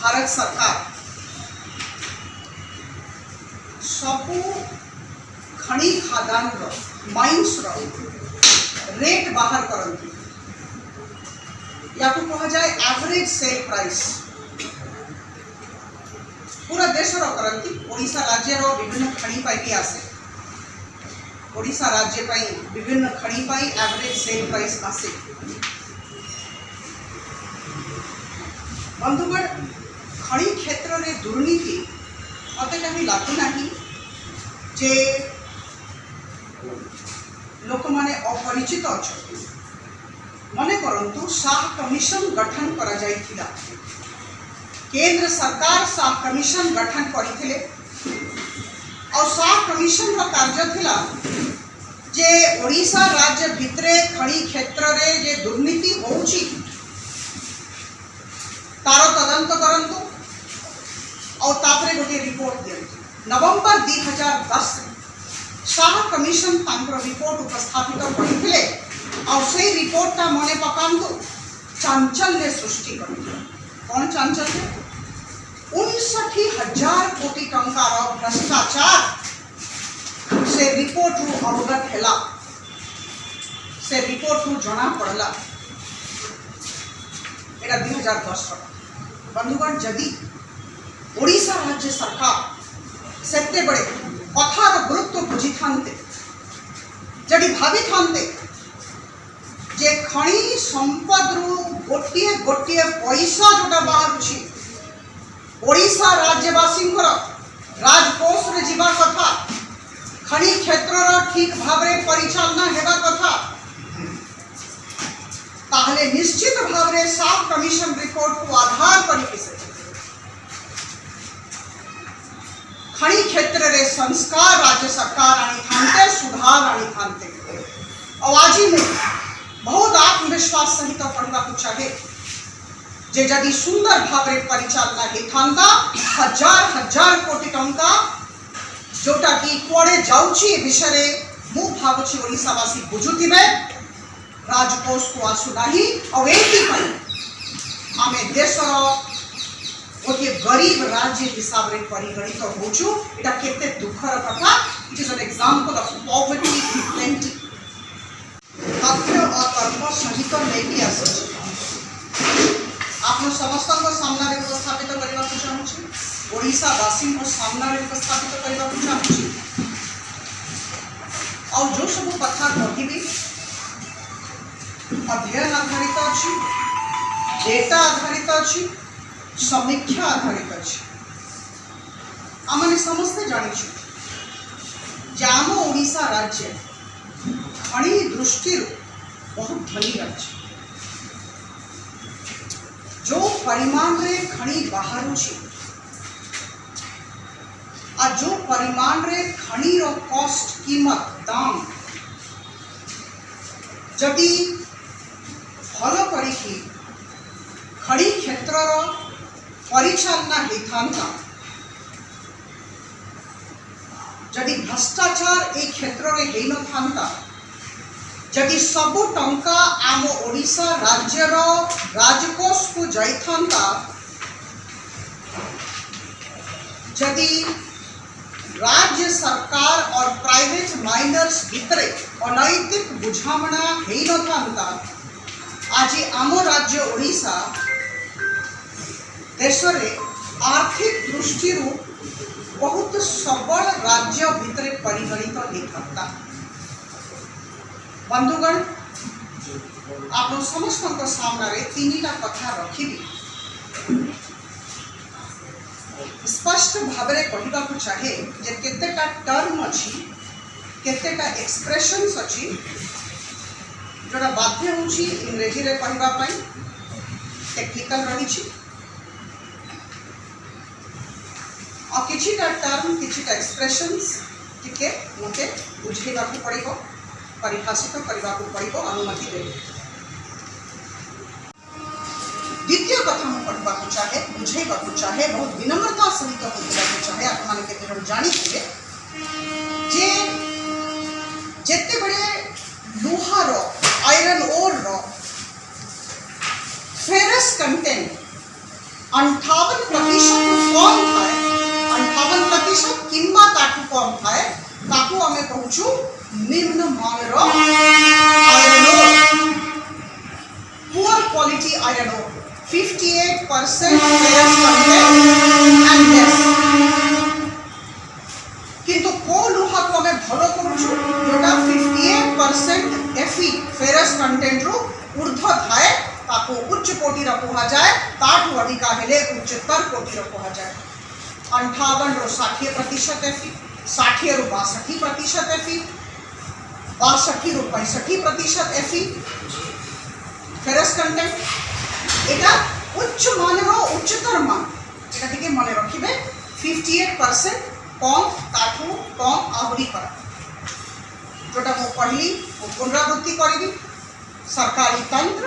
भारत सरकार सबू खणी खादान mines rate बाहर करती या कहा जाए एवरेज सेल प्राइस पूरा देश करती ओडिशा राज्य विभिन्न खणी पाई आसे ओडिशा राज्य विभिन्न खणी पाई एवरेज सेल प्राइस आसे बंधुगण खणी क्षेत्र में दुर्नीति मत कहीं लगुना जे लोक माने अपरिचित अच्छा मन करंतु शाह कमिशन गठन करा जाइथिला केंद्र सरकार शाह कमिशन गठन करथिले और शाह कमिशन रो कार्य थिला जे ओडिशा राज्य भितरे खणी क्षेत्र रे जे दुर्नीति होउची तार तदंत करंतु और तापरे गोटे रिपोर्ट दियंतु नवंबर 2010 शाह कमिशन तांकर रिपोर्ट उपस्थापित करथिले और से रिपोर्ट ता मने पकांतु चांचल्य सृष्टि करथिले कौन चांचल्य 59,000 कोटी टंकार भ्रष्टाचार से रिपोर्ट रु अवगत हैला से रिपोर्ट रु जना पड़ला एटा 2010 बंधुगण जदि ओडिशा राज्य सरकार सेते बड़े कथार गुरुत्व बुझी थांते जदि भावी थांते जे खणी संपद रु गोटिए गोटिए पैसा जोटा बाहरुछि ओडिशा राज्यवासी राजकोष रे जीवा कथा खणी क्षेत्र ठीक भाव रे परिचालना हेबा कथा ताहले निश्चित भाव रे शाह कमिशन रिपोर्ट को आधार करी से खणी क्षेत्र रे संस्कार राज्य सरकार आनी थांते सुधार आनी थांते और आज में बहुत आत्मविश्वास सहित पढ़वा को चाहे जे जदि सुंदर भाव रे परिचालना हे थांता हजार हजार कोटी टंका जोटा कि कोड़े जाउची विषय रे मु भावुची ओडिशावासी बुझुथिबे राजकोष को आसु नाही और एथि पई आमे देशर गोटे गरीब राज्य हिसाब रे परिगणित होचु एटा केते दुखर कथा it is an example of poverty in plenty तथ्य और तर्क सहित लेके आसु आप समस्त सामना रे उपस्थापित करबा को चाहूछी ओडिशा वासी को सामना रे उपस्थापित करबा को चाहूछी और जो सब कथा कहबी अध्ययन आधारित अच्छी डेटा आधारित अच्छी समीक्षा आधारित अच्छी आम समस्ते जानी आम ओडिशा राज्य खणी दृष्टि बहुत धनी राज्य जो परिमाण रे खणी बाहर आ जो परिमाण रे खणी रो कॉस्ट कीमत दाम जदि भल करी खड़ी क्षेत्र परिचालना होता जदि भ्रष्टाचार ए क्षेत्र में हो न जदि सबु टंका आम ओडिशा राज्यर राजकोष को जाइथांता जदि राज्य सरकार और प्राइवेट माइनर्स भितरे अनैतिक बुझामणा हो न आज आम राज्य ओडिशा देश रे आर्थिक दृष्टि बहुत सबल राज्य भितरे परिगणित होता बंधुगण आप समस्त सामने तीनटा कथा रखी स्पष्ट भाव में कहवा को चाहे जे केतेटा टर्म अच्छी केतेटा एक्सप्रेशंस अच्छी जोड़ा बाध्य होची इंग्रेजी रे कहवा पाई टेक्निकल रही और किछिटा टर्म किछिटा एक्सप्रेशंस टिके मते बुझेबा को पड़िबो परिभाषित करबा को पड़िबो अनुमति देबे द्वितीय कथा हम पढ़वा को चाहे बुझेबा को चाहे बहुत विनम्रता सहित बुझेबा को चाहे आप माने के जन जानि थिबे जे जेते बड़े लुहार आयरन ओर फेरस कंटेंट 58% किंबा ताठू कम थाए ताकू आमे कहूछु निम्न मानर iron ore, poor quality iron ore, 58% ferrous content and less। किंतु को लुहा को आमे भलो करूछु जोटा 58% Fe ferrous content रु ऊर्ध्व थाए ताको उच्च कोटि रा कहा जाए, ताठू अधिका हेले उच्चतर कोटि रा कहा जाए। 58 रो 60% Fe, 60 रो 62% Fe, 62 रो 65% Fe फेरस कंटेंट। एटा उच्च मान रो उच्चतर मान, एटा टिके मने रखिबे 58% कम ताठू कम आहुरी करा। जोटा मो पढ़ली वो पुनरावृत्ति करिबी। सरकारी तंत्र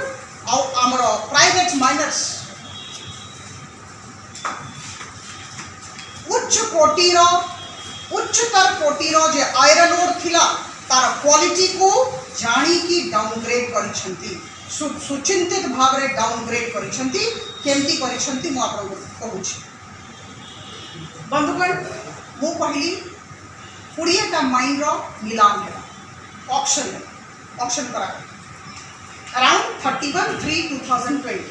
और आमर प्राइवेट माइनर्स उच्च कोटिर उच्चतर कोटिर जे आयरन ओर थिला तार क्वालिटी को जानी की डाउनग्रेड करिसंती, सुचिंतित भाव रे डाउनग्रेड करिसंती। केमती करिसंती मो आपन कहूछि। बंधुगण मो पहली 20 टा माइन रो नीलाम है, ऑक्शन करा अराउंड 31/3/2020।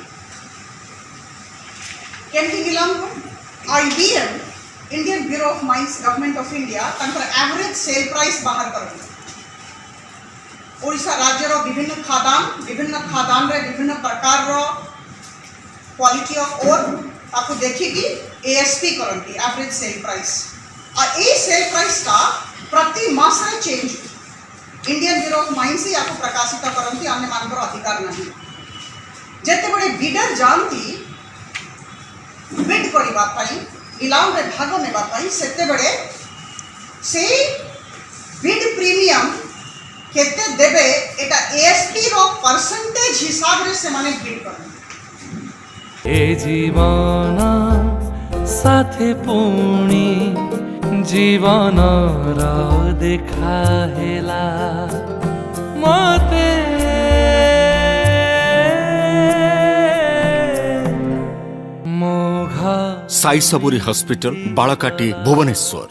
केमती नीलाम को IBM Indian Bureau of Mines Government of India तंकर एवरेज सेल प्राइस बाहर करबे। ओडिशा राज्य रो विभिन्न खादान रे विभिन्न प्रकार रो क्वालिटी ऑफ ओर आपको देखिकी ASP करंती, एवरेज सेल प्राइस। और ए सेल प्राइस का प्रति मास रे change Indian Bureau of Mines ही आपको प्रकाशित करंती, अन्य मानकर अधिकार नहीं। जेते बड़े बिडर जानती बिड करिबा पई नीलाम रे भाग नेबा पई सेते बड़े से बिड प्रीमियम केते देबे एटा ASP रो परसेंटेज हिसाब रे से माने बिड करन। ए जीवन साथे पुणी जीवन रो देखा हेला मते मोघ साई सबुरी हॉस्पिटल बालकाटी भुवनेश्वर।